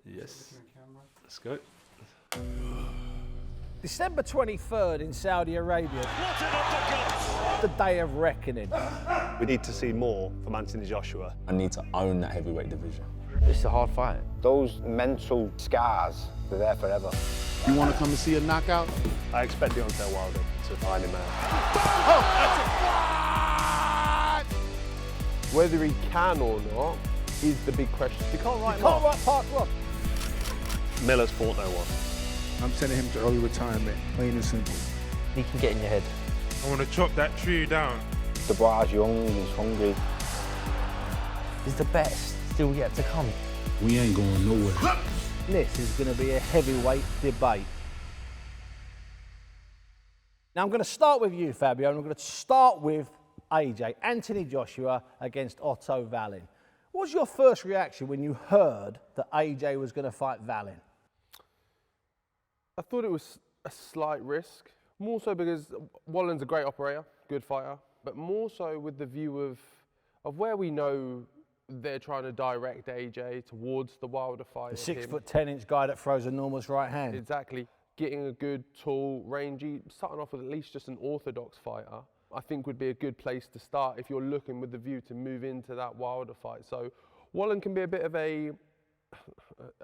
Yes. Let's go. December 23rd in Saudi Arabia. The day of reckoning. We need to see more from Anthony Joshua. I need to own that heavyweight division. It's a hard fight. Those mental scars, they're there forever. You want to come and see a knockout? I expect Deontay Wilder to find him out. Whether he can or not is the big question. You can't write him Can't off. write part one. Miller's fought no one. I'm sending him to early retirement, plain and simple. He can get in your head. I want to chop that tree down. Dubois is young, he's hungry. He's the best still yet to come. We ain't going nowhere. This is going to be a heavyweight debate. Now I'm going to start with you, Fabio, and I'm going to start with AJ. Anthony Joshua against Otto Wallin. What was your first reaction when you heard that AJ was going to fight Wallin? I thought it was a slight risk, more so because Wallin's a great operator, good fighter, but more so with the view of where we know they're trying to direct AJ towards the Wilder fight. The 6'10" guy that throws enormous right hand. Exactly. Getting a good, tall, rangy, starting off with at least just an orthodox fighter, I think would be a good place to start if you're looking with the view to move into that Wilder fight. So Wallin can be a bit of a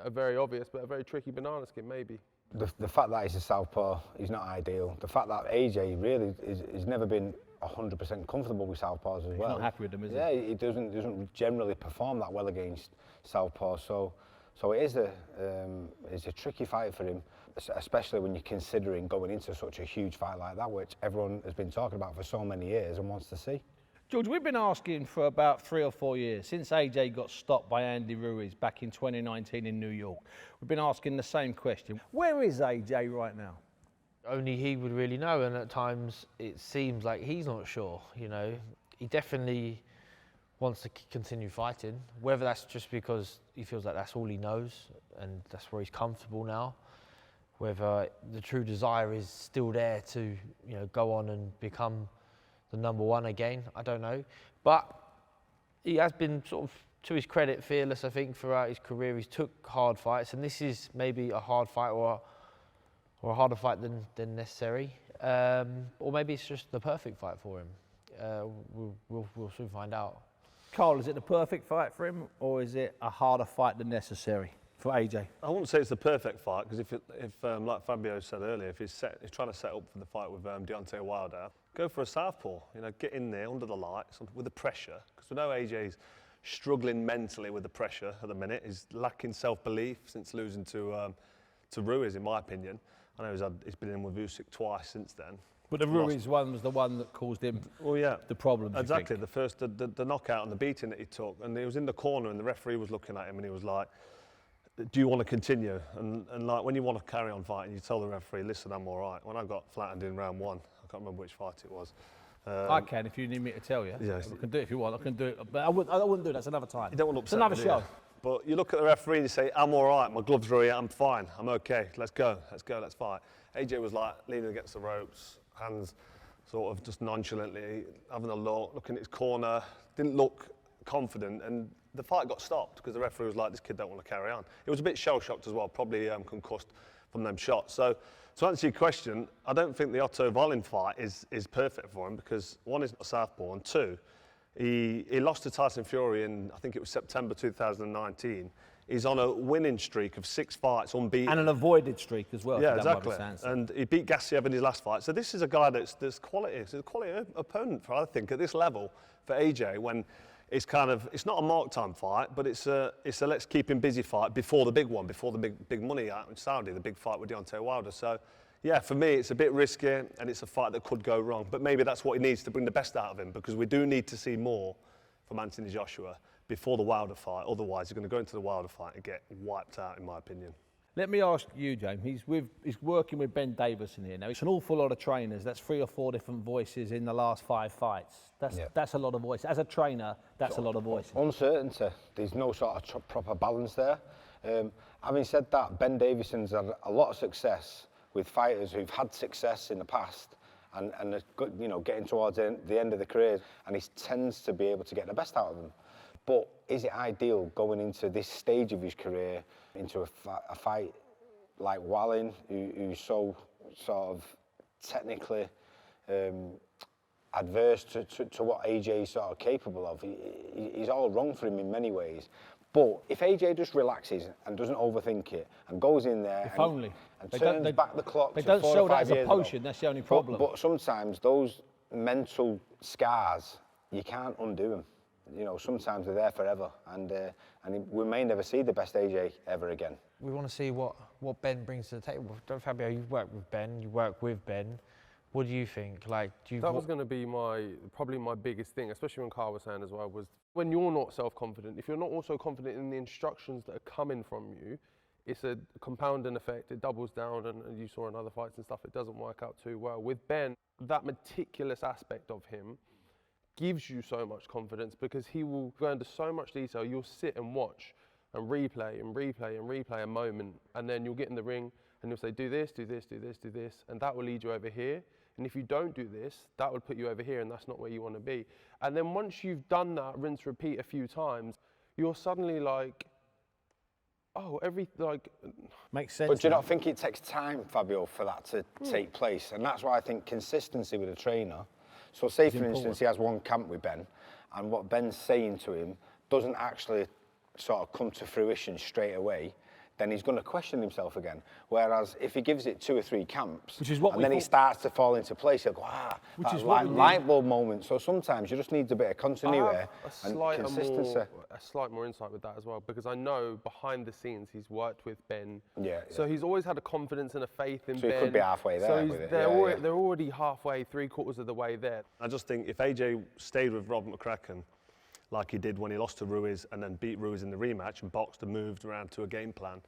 very obvious, but a very tricky banana skin maybe. The fact that he's a southpaw is not ideal. The fact that AJ really has never been 100% comfortable with southpaws as well. He's not happy with them, is he? Yeah, he doesn't generally perform that well against southpaws. So it is a tricky fight for him, especially when you're considering going into such a huge fight like that, which everyone has been talking about for so many years and wants to see. George, we've been asking for about 3 or 4 years, since AJ got stopped by Andy Ruiz back in 2019 in New York. We've been asking the same question. Where is AJ right now? Only he would really know, and at times it seems like he's not sure, you know. He definitely wants to continue fighting, whether that's just because he feels like that's all he knows and that's where he's comfortable now, whether the true desire is still there to, you know, go on and become the #1 again, I don't know. But he has been sort of, to his credit, fearless, I think, throughout his career. He's took hard fights, and this is maybe a hard fight or a harder fight than necessary. Or maybe it's just the perfect fight for him. We'll soon find out. Carl, is it the perfect fight for him, or is it a harder fight than necessary for AJ? I wouldn't say it's the perfect fight, because if like Fabio said earlier, if he's trying to set up for the fight with Deontay Wilder, go for a southpaw. You know, get in there under the lights with the pressure, because we know AJ's struggling mentally with the pressure at the minute. He's lacking self-belief since losing to Ruiz, in my opinion. I know he's been in with Usyk twice since then. But the Ruiz one was the one that caused him the problems. Exactly, the knockout and the beating that he took, and he was in the corner and the referee was looking at him and he was like, do you want to continue? And like, when you want to carry on fighting, you tell the referee, listen, I'm all right. When I got flattened in round 1, I can't remember which fight it was. I can, if you need me to tell you. Yes. I can do it if you want. I can do it, but I wouldn't do it. That's another time. You don't want to upset It's another me, show. do you? But you look at the referee and you say, I'm all right, my gloves are here, I'm fine, I'm okay, let's go, let's fight. AJ was like leaning against the ropes, hands sort of just nonchalantly, having a look, looking at his corner, didn't look confident, and the fight got stopped because the referee was like, this kid don't want to carry on. He was a bit shell-shocked as well, probably concussed from them shots. So to answer your question, I don't think the Otto Wallin fight is perfect for him, because one, he's not a southpaw, and two, he lost to Tyson Fury in, I think it was September 2019. He's on a winning streak of 6 fights, unbeaten. And an avoided streak as well. Yeah, exactly. And he beat Gassiev in his last fight. So this is a guy that's quality. It's a quality opponent, I think, at this level for AJ, when it's kind of, it's not a mark time fight, but it's a let's keep him busy fight before the big one, before the big money out in Saudi, the big fight with Deontay Wilder. So yeah, for me, it's a bit risky, and it's a fight that could go wrong. But maybe that's what he needs to bring the best out of him, because we do need to see more from Anthony Joshua before the Wilder fight. Otherwise, he's going to go into the Wilder fight and get wiped out, in my opinion. Let me ask you, James. He's working with Ben Davison here now. It's an awful lot of trainers. That's 3 or 4 different voices in the last 5 fights. That's a lot of voices. As a trainer, that's a lot of voices. Uncertainty. There's no sort of proper balance there. Having said that, Ben Davison's had a lot of success with fighters who've had success in the past and you know, getting towards the end of the career, and he tends to be able to get the best out of them. But is it ideal going into this stage of his career, into a fight like Wallin, who's so sort of technically adverse to what AJ is sort of capable of? He's all wrong for him in many ways. But if AJ just relaxes and doesn't overthink it and goes in there and turns back the clock to 4 or 5 years ago. They don't show that as a potion, that's the only problem. But sometimes those mental scars, you can't undo them. You know, sometimes they're there forever, and we may never see the best AJ ever again. We want to see what Ben brings to the table. Fabio, you've worked with Ben, you work with Ben. What do you think? That was going to be probably my biggest thing, especially when Carl was saying as well, was when you're not self-confident, if you're not also confident in the instructions that are coming from you, it's a compounding effect. It doubles down, and you saw in other fights and stuff, it doesn't work out too well. With Ben, that meticulous aspect of him gives you so much confidence because he will go into so much detail. You'll sit and watch and replay and replay and replay a moment, and then you'll get in the ring and you'll say, do this, do this, do this, do this, and that will lead you over here. And if you don't do this, that will put you over here, and that's not where you want to be. And then once you've done that, rinse, repeat a few times, you're suddenly like, oh, makes sense. But do you not think it takes time, Fabio, for that to take place? And that's why I think consistency with a trainer. So say, for instance, he has one camp with Ben, and what Ben's saying to him doesn't actually sort of come to fruition straight away, then he's going to question himself again. Whereas if he gives it 2 or 3 camps, and then he starts to fall into place, he'll go, that's like light bulb moment. So sometimes you just need a bit of continuity and consistency. A slight more insight with that as well, because I know behind the scenes he's worked with Ben. Yeah. So he's always had a confidence and a faith in Ben. So he could be halfway there with it. They're already halfway, 3/4 of the way there. I just think if AJ stayed with Rob McCracken, like he did when he lost to Ruiz and then beat Ruiz in the rematch and boxed and moved around to a game plan,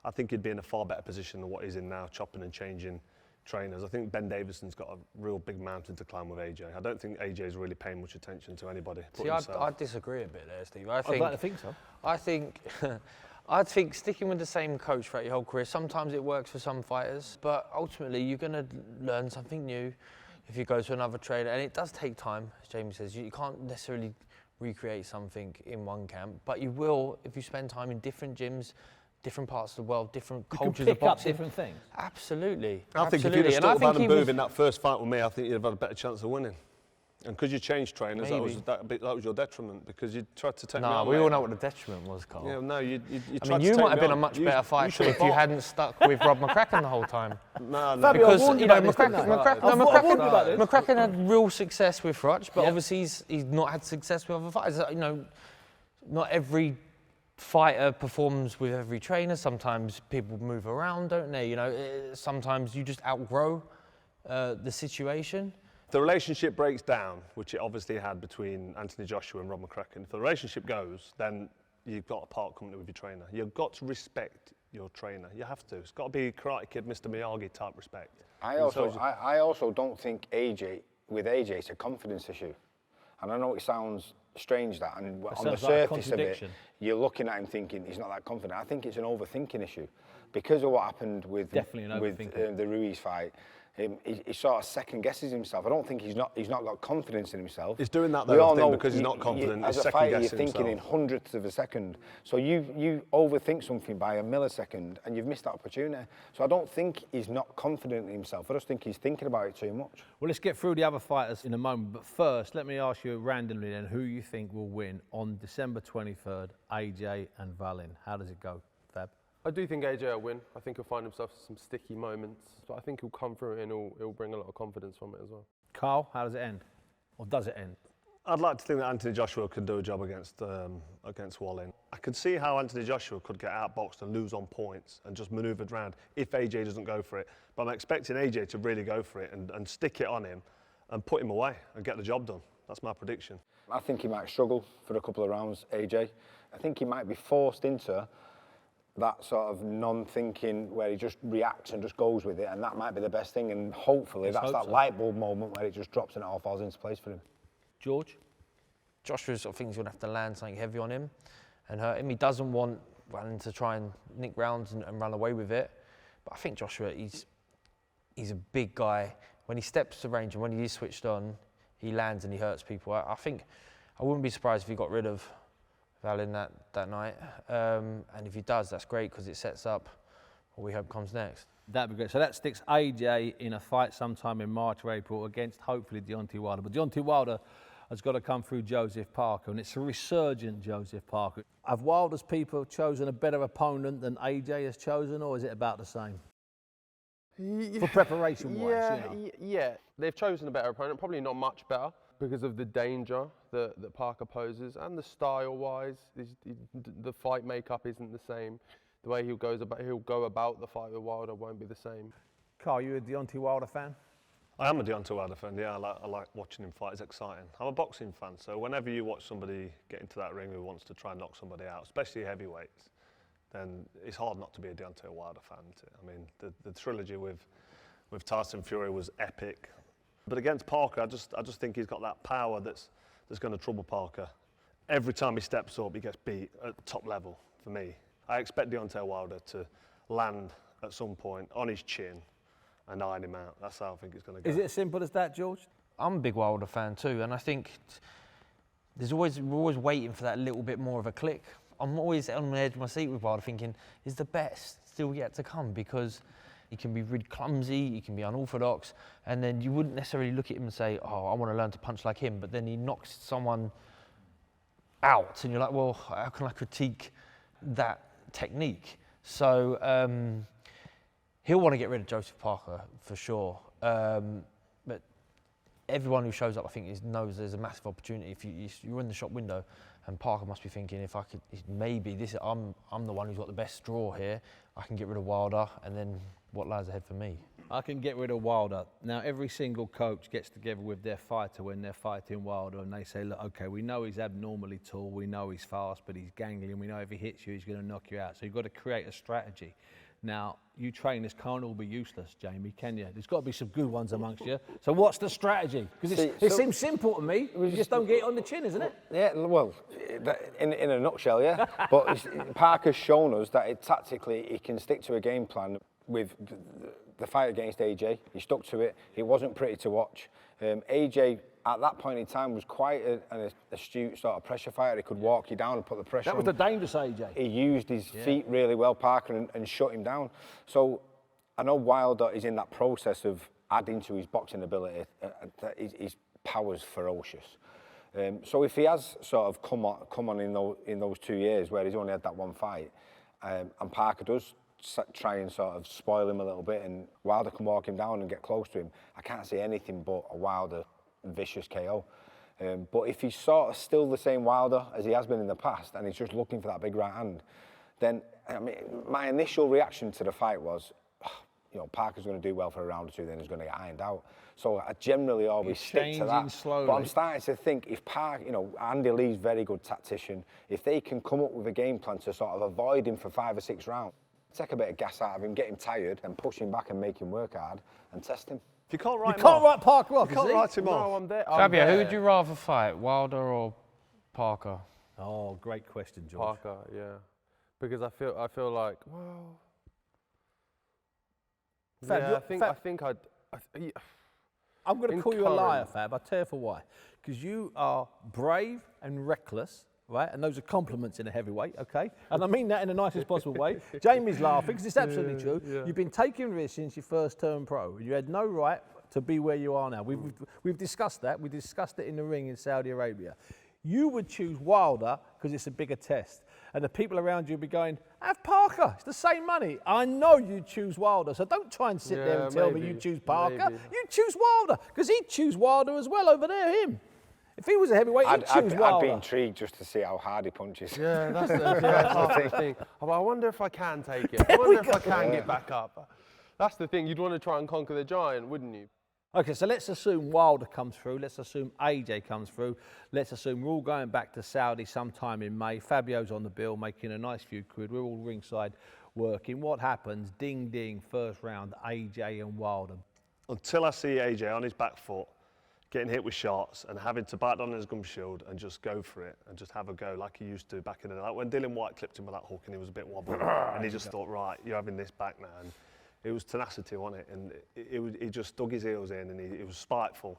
I think he'd be in a far better position than what he's in now, chopping and changing trainers. I think Ben Davison's got a real big mountain to climb with AJ. I don't think AJ's really paying much attention to anybody. See, I disagree a bit there, Steve. I'd like to think so. I think sticking with the same coach throughout your whole career, sometimes it works for some fighters, but ultimately you're going to learn something new if you go to another trainer, and it does take time, as Jamie says. You can't necessarily recreate something in one camp, but you will if you spend time in different gyms, different parts of the world, different cultures of boxing. Pick up different things. Absolutely. I think if you'd have stuck with Adam Booth in that first fight with me, I think you'd have had a better chance of winning. And because you changed trainers, that was your detriment, because you tried to take me out. No, we all know what the detriment was, Carl. Yeah, no, you tried to take me out. You might have been a much better fighter if you hadn't stuck with Rob McCracken the whole time. No. Because, you know, McCracken had real success with Froch, but obviously he's not had success with other fighters. You know, not every fighter performs with every trainer. Sometimes people move around, don't they? You know, sometimes you just outgrow the situation. The relationship breaks down, which it obviously had between Anthony Joshua and Rob McCracken. If the relationship goes, then you've got to part company with your trainer. You've got to respect your trainer. You have to. It's got to be Karate Kid, Mr. Miyagi type respect. I also don't think with AJ, it's a confidence issue. And I know it sounds strange that, and on the surface of it, you're looking at him thinking he's not that confident. I think it's an overthinking issue. Because of what happened with the Ruiz fight, he sort of second guesses himself. I don't think he's not got confidence in himself. He's doing that though, I think, because he's not confident. As a fighter, you're thinking in hundredths of a second. So you overthink something by a millisecond, and you've missed that opportunity. So I don't think he's not confident in himself. I just think he's thinking about it too much. Well, let's get through the other fighters in a moment. But first, let me ask you randomly then who you think will win on December 23rd, AJ and Wallin. How does it go, Fab? I do think AJ will win. I think he'll find himself some sticky moments, but I think he'll come through it and he'll bring a lot of confidence from it as well. Carl, how does it end? Or does it end? I'd like to think that Anthony Joshua could do a job against Wallin. I could see how Anthony Joshua could get outboxed and lose on points and just manoeuvred round if AJ doesn't go for it. But I'm expecting AJ to really go for it and stick it on him and put him away and get the job done. That's my prediction. I think he might struggle for a couple of rounds, AJ. I think he might be forced into that sort of non-thinking where he just reacts and just goes with it, and that might be the best thing, and hopefully that's that light bulb moment where it just drops and it all falls into place for him. George? Joshua sort of thinks he's going to have to land something heavy on him and hurt him. He doesn't want Wallin to try and nick rounds and run away with it, but I think Joshua, he's a big guy. When he steps to range and when he is switched on, he lands and he hurts people. I think I wouldn't be surprised if he got rid of Wallin that night. And if he does, that's great because it sets up what we hope comes next. That'd be great. So that sticks AJ in a fight sometime in March or April against hopefully Deontay Wilder. But Deontay Wilder has got to come through Joseph Parker, and it's a resurgent Joseph Parker. Have Wilder's people chosen a better opponent than AJ has chosen, or is it about the same? For preparation-wise, Yeah, they've chosen a better opponent, probably not much better because of the danger that Parker poses and the style-wise. The fight makeup isn't the same. The way he'll go about the fight with Wilder won't be the same. Carl, you a Deontay Wilder fan? I am a Deontay Wilder fan, yeah, I like watching him fight, it's exciting. I'm a boxing fan, so whenever you watch somebody get into that ring who wants to try and knock somebody out, especially heavyweights, then it's hard not to be a Deontay Wilder fan. I mean, the trilogy with Tyson Fury was epic. But against Parker, I just think he's got that power that's going to trouble Parker. Every time he steps up, he gets beat at top level, for me. I expect Deontay Wilder to land at some point on his chin and iron him out. That's how I think it's going to go. Is it as simple as that, George? I'm a big Wilder fan too, and I think we're always waiting for that little bit more of a click. I'm always on the edge of my seat with Wilder thinking, is the best still yet to come? Because he can be really clumsy, he can be unorthodox, and then you wouldn't necessarily look at him and say, oh, I want to learn to punch like him, but then he knocks someone out, and you're like, well, how can I critique that technique? So he'll want to get rid of Joseph Parker for sure. But everyone who shows up, I think, knows there's a massive opportunity. If you're in the shop window, and Parker must be thinking, if I could, maybe I'm the one who's got the best straw here. I can get rid of Wilder, and then what lies ahead for me? I can get rid of Wilder. Now, every single coach gets together with their fighter when they're fighting Wilder, and they say, look, okay, we know he's abnormally tall, we know he's fast, but he's gangly, and we know if he hits you, he's going to knock you out. So you've got to create a strategy. Now, you trainers can't all be useless, Jamie, can you? There's got to be some good ones amongst you. So what's the strategy? Because it seems simple to me. You just don't get it on the chin, isn't it? Yeah, well, in a nutshell, yeah. But Parker's shown us that tactically he can stick to a game plan. With the fight against AJ, he stuck to it. It wasn't pretty to watch. AJ, at that point in time, was quite an astute sort of pressure fighter. He could walk you down and put the pressure on. That was the dangerous AJ. He used his feet really well, Parker, and shut him down. So I know Wilder is in that process of adding to his boxing ability. His power's ferocious. So if he has sort of come on in those 2 years where he's only had that one fight, and Parker does try and sort of spoil him a little bit, and Wilder can walk him down and get close to him, I can't see anything but a Wilder vicious KO. But if he's sort of still the same Wilder as he has been in the past, and he's just looking for that big right hand, then I mean, my initial reaction to the fight was, Parker's going to do well for a round or two, then he's going to get ironed out. So I generally always stick to that. Slowly. But I'm starting to think if Parker, Andy Lee's a very good tactician, if they can come up with a game plan to sort of avoid him for 5 or 6 rounds, take a bit of gas out of him, get him tired, and push him back and make him work hard and test him. If you can't write Parker off. You can't write him off. No, I'm there. Fabio, who would you rather fight, Wilder or Parker? Oh, great question, George. Parker, yeah, because I feel like, well, Fab, yeah, I think I'd. I'm going to call you a liar, Fab. I'll tell you for why. Because you are brave and reckless, right? And those are compliments in a heavyweight, okay? And I mean that in the nicest possible way. Jamie's laughing because it's absolutely true. Yeah. You've been taking risks since you first turned pro. You had no right to be where you are now. We've discussed that. We discussed it in the ring in Saudi Arabia. You would choose Wilder because it's a bigger test. And the people around you would be going, have Parker, it's the same money. I know you choose Wilder, so don't try and sit there and tell me you choose Parker. Maybe. You choose Wilder, because he'd choose Wilder as well over there, him. If he was a heavyweight, he'd choose Wilder. I'd be intrigued just to see how hard he punches. Yeah, that's the thing. I wonder if I can take it. I wonder if I can get back up. That's the thing. You'd want to try and conquer the giant, wouldn't you? Okay, so let's assume Wilder comes through. Let's assume AJ comes through. Let's assume we're all going back to Saudi sometime in May. Fabio's on the bill, making a nice few quid. We're all ringside working. What happens? Ding, ding, first round, AJ and Wilder. Until I see AJ on his back foot, getting hit with shots and having to bite on his gum shield and just go for it and just have a go like he used to back in the day. Like when Dylan White clipped him with that hook and he was a bit wobbly and he just thought, right, you're having this back now. And it was tenacity, wasn't it? And he just dug his heels in and he was spiteful.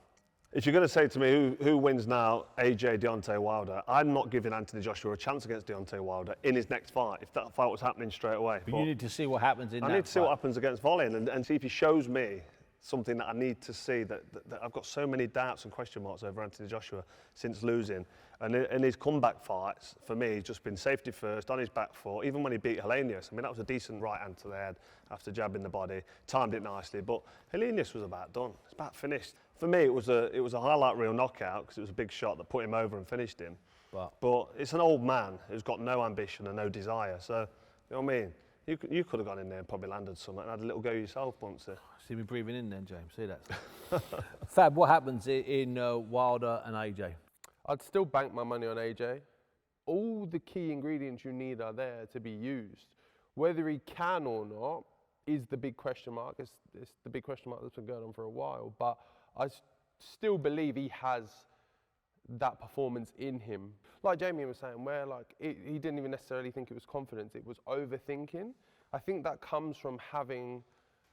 If you're going to say to me who wins now, AJ, Deontay Wilder, I'm not giving Anthony Joshua a chance against Deontay Wilder in his next fight, if that fight was happening straight away. But you need to see what happens in that I need to see fight. what happens against Wallin and see if he shows me something that I need to see, that I've got so many doubts and question marks over Anthony Joshua since losing. And in his comeback fights, for me, he's just been safety first, on his back foot. Even when he beat Helenius, I mean, that was a decent right hand to the head after jabbing the body, timed it nicely. But Helenius was about done. It's about finished. For me, it was a highlight reel knockout because it was a big shot that put him over and finished him. But it's an old man who's got no ambition and no desire. So, you know what I mean? You could have gone in there and probably landed something and had a little go yourself, Bunsey. See me breathing in then, James. See that? Fab, what happens in Wilder and AJ? I'd still bank my money on AJ. All the key ingredients you need are there to be used. Whether he can or not is the big question mark. It's the big question mark that's been going on for a while. But I still believe he has that performance in him. Like Jamie was saying, where he didn't even necessarily think it was confidence, it was overthinking. I think that comes from having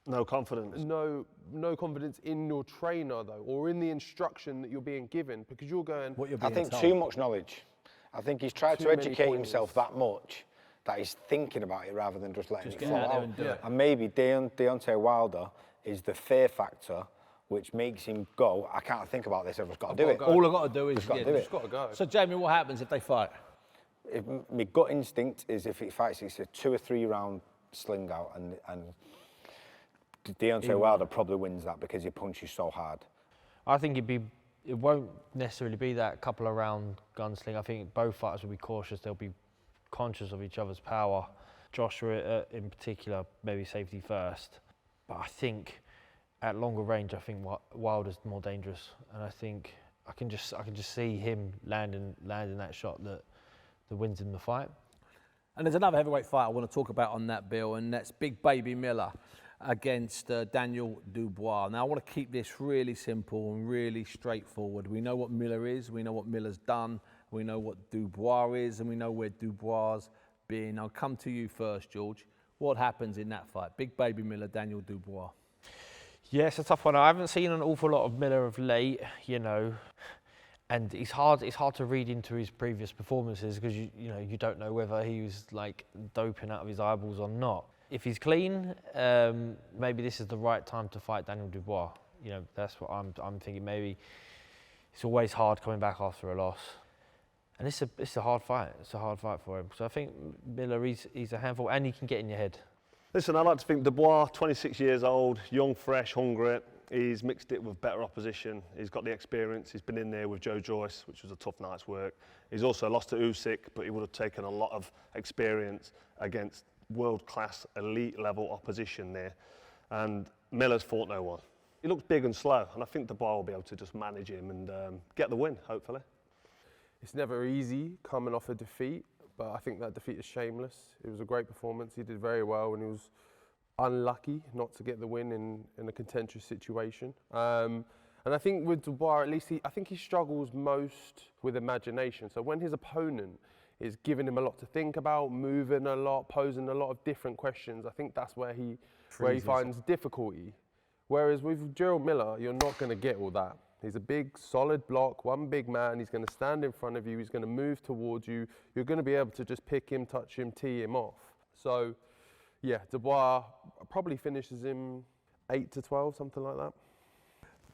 no confidence. No confidence in your trainer though, or in the instruction that you're being given, because you're going. I think too much knowledge. I think he's tried to educate himself that much that he's thinking about it rather than just letting it flow out. And maybe Deontay Wilder is the fear factor which makes him go, I can't think about this, I've just got to do it. All I've got to do is just got to go. So, Jamie, what happens if they fight? My gut instinct is if he fights, it's a 2 or 3 round sling out, and Deontay Wilder probably wins that because he punches so hard. I think it won't necessarily be that couple of round gunsling. I think both fighters will be cautious. They'll be conscious of each other's power. Joshua, in particular, maybe safety first. But I think at longer range, I think Wilder's more dangerous, and I think I can just see him landing that shot that wins him the fight. And there's another heavyweight fight I want to talk about on that bill, and that's Big Baby Miller against Daniel Dubois. Now, I want to keep this really simple and really straightforward. We know what Miller is, we know what Miller's done, we know what Dubois is, and we know where Dubois' been. I'll come to you first, George. What happens in that fight? Big Baby Miller, Daniel Dubois. Yeah, it's a tough one. I haven't seen an awful lot of Miller of late, and it's hard to read into his previous performances because you don't know whether he was doping out of his eyeballs or not. If he's clean, maybe this is the right time to fight Daniel Dubois. That's what I'm thinking. Maybe it's always hard coming back after a loss, and it's a hard fight. It's a hard fight for him. So I think Miller, he's a handful, and he can get in your head. Listen, I like to think Dubois, 26 years old, young, fresh, hungry. He's mixed it with better opposition. He's got the experience. He's been in there with Joe Joyce, which was a tough night's work. He's also lost to Usyk, but he would have taken a lot of experience against world-class, elite-level opposition there. And Miller's fought no one. He looks big and slow, and I think Dubois will be able to just manage him and get the win, hopefully. It's never easy coming off a defeat, but I think that defeat is shameless. It was a great performance. He did very well, and he was unlucky not to get the win in a contentious situation. And I think with Dubois, at least, I think he struggles most with imagination. So when his opponent is giving him a lot to think about, moving a lot, posing a lot of different questions, I think that's where he finds difficulty. Whereas with Gerald Miller, you're not going to get all that. He's a big, solid block, one big man. He's going to stand in front of you. He's going to move towards you. You're going to be able to just pick him, touch him, tee him off. So, yeah, Dubois probably finishes him 8-12, something like that.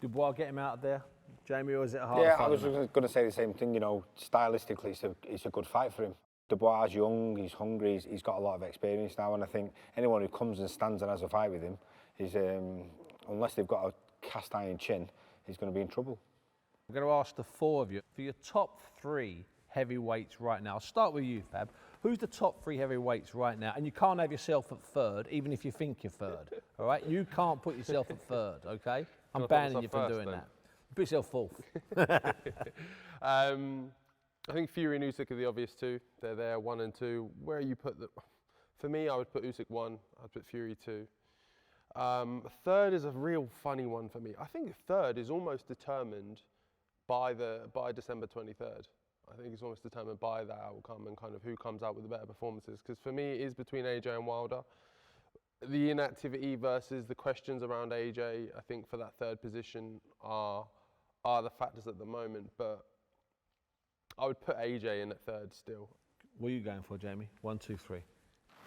Dubois, get him out of there. Jamie, or is it a hard Yeah, fight? I was going to say the same thing. Stylistically, it's a good fight for him. Dubois is young, he's hungry, he's got a lot of experience now, and I think anyone who comes and stands and has a fight with him is, unless they've got a cast iron chin, he's going to be in trouble. I'm going to ask the four of you for your top 3 heavyweights right now. I'll start with you, Fab. Who's the top 3 heavyweights right now? And you can't have yourself at third, even if you think you're third. All right? You can't put yourself at third, okay? I'm banning you from doing that. Put yourself fourth. I think Fury and Usyk are the obvious two. They're there, 1 and 2. Where you put them? For me, I would put Usyk 1. I'd put Fury 2. Third is a real funny one for me. I think third is almost determined by December 23rd. I think it's almost determined by that outcome and kind of who comes out with the better performances. Because for me, it is between AJ and Wilder. The inactivity versus the questions around AJ, I think for that third position are are the factors at the moment, but I would put AJ in at third still. What are you going for, Jamie? 1, 2, 3.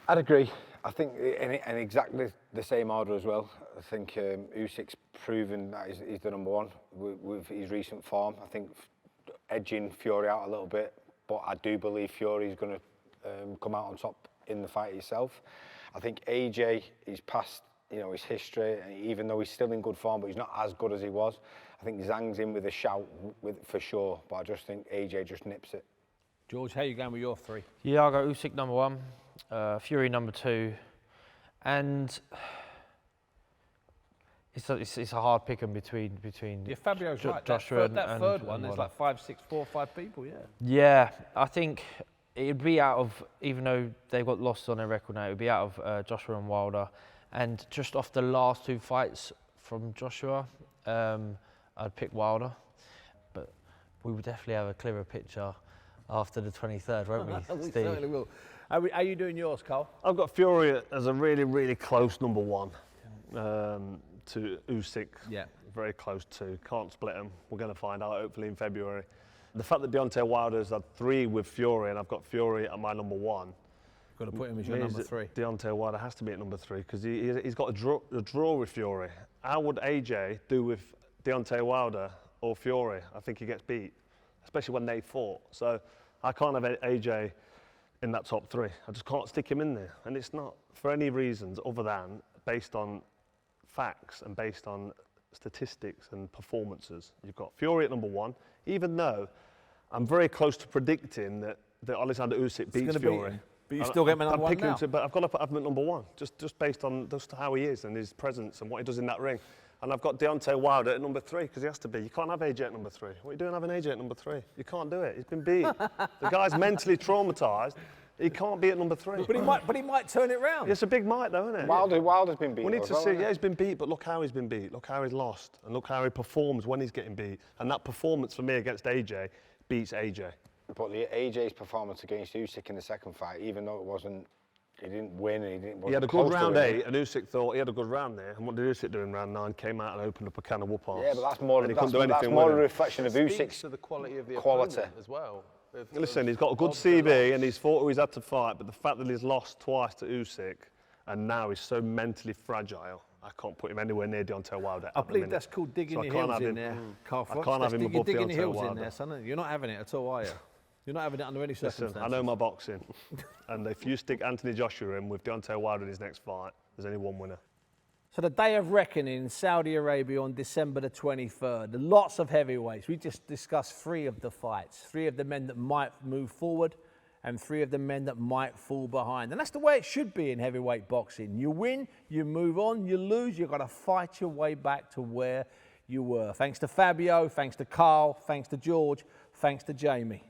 I'd agree. I think in exactly the same order as well. I think Usyk's proven that he's the number one with his recent form. I think edging Fury out a little bit, but I do believe Fury's going to come out on top in the fight itself. I think AJ is past, you know, his history, and even though he's still in good form, but he's not as good as he was. I think Zhang's in with a shout for sure, but I just think AJ just nips it. George, how are you going with your 3? Yeah, I'll go Usyk number 1, Fury number 2, and it's a hard pick between Yeah, Fabio's right. Joshua that and third one, there's Wilder. like 5, 6, 4, 5 people, yeah. Yeah, I think it'd be out of, even though they've got losses on their record now, it'd be out of Joshua and Wilder. And just off the last 2 fights from Joshua, I'd pick Wilder. But we would definitely have a clearer picture after the 23rd, won't we, We Steve? certainly will. Are you doing yours, Carl? I've got Fury as a really, really close number 1 to Usyk. Yeah. Very close to. Can't split them. We're going to find out hopefully in February. The fact that Deontay Wilder's had 3 with Fury and I've got Fury at my number 1. Got to put him as your means number that 3. Deontay Wilder has to be at number 3 because he's got a draw with Fury. How would AJ do with Deontay Wilder or Fury? I think he gets beat, especially when they fought. So I can't have AJ in that top 3. I just can't stick him in there. And it's not for any reasons other than based on facts and based on statistics and performances. You've got Fury at number 1, even though I'm very close to predicting that Alexander Usyk beats Fury. But you still get him at number 1 now. But I've got to put him at number 1, just based on just how he is and his presence and what he does in that ring. And I've got Deontay Wilder at number 3 because he has to be. You can't have AJ at number 3. What are you doing having AJ at number 3? You can't do it. He's been beat. The guy's mentally traumatised. He can't be at number 3. But he might turn it round. It's a big might, though, isn't it? Wilder's been beat. We need to see. Yeah, he's been beat, but look how he's been beat. Look how he's lost, and look how he performs when he's getting beat. And that performance for me against AJ beats AJ. But the AJ's performance against Usyk in the second fight, even though he didn't win, and He had a good round 8, and Usyk thought he had a good round there. And what did Usyk do in round 9? Came out and opened up a can of whoop-arse. Yeah, but that's more and a reflection of Speaks Usyk's to the quality of the quality opponent as well. Listen, he's got a good CV and he's fought who he's had to fight, but the fact that he's lost twice to Usyk and now he's so mentally fragile, I can't put him anywhere near Deontay Wilder. I believe that's called digging your heels in there, Carl Froch. I can't have him above digging your Deontay heels in Wilder. there, son. You're not having it at all, are you? You're not having it under any circumstances. Listen, I know my boxing, and if you stick Anthony Joshua in with Deontay Wilder in his next fight, there's only one winner. So the day of reckoning in Saudi Arabia on December the 23rd. Lots of heavyweights. We just discussed 3 of the fights. 3 of the men that might move forward and 3 of the men that might fall behind. And that's the way it should be in heavyweight boxing. You win, you move on, you lose, you've got to fight your way back to where you were. Thanks to Fabio, thanks to Carl, thanks to George, thanks to Jamie.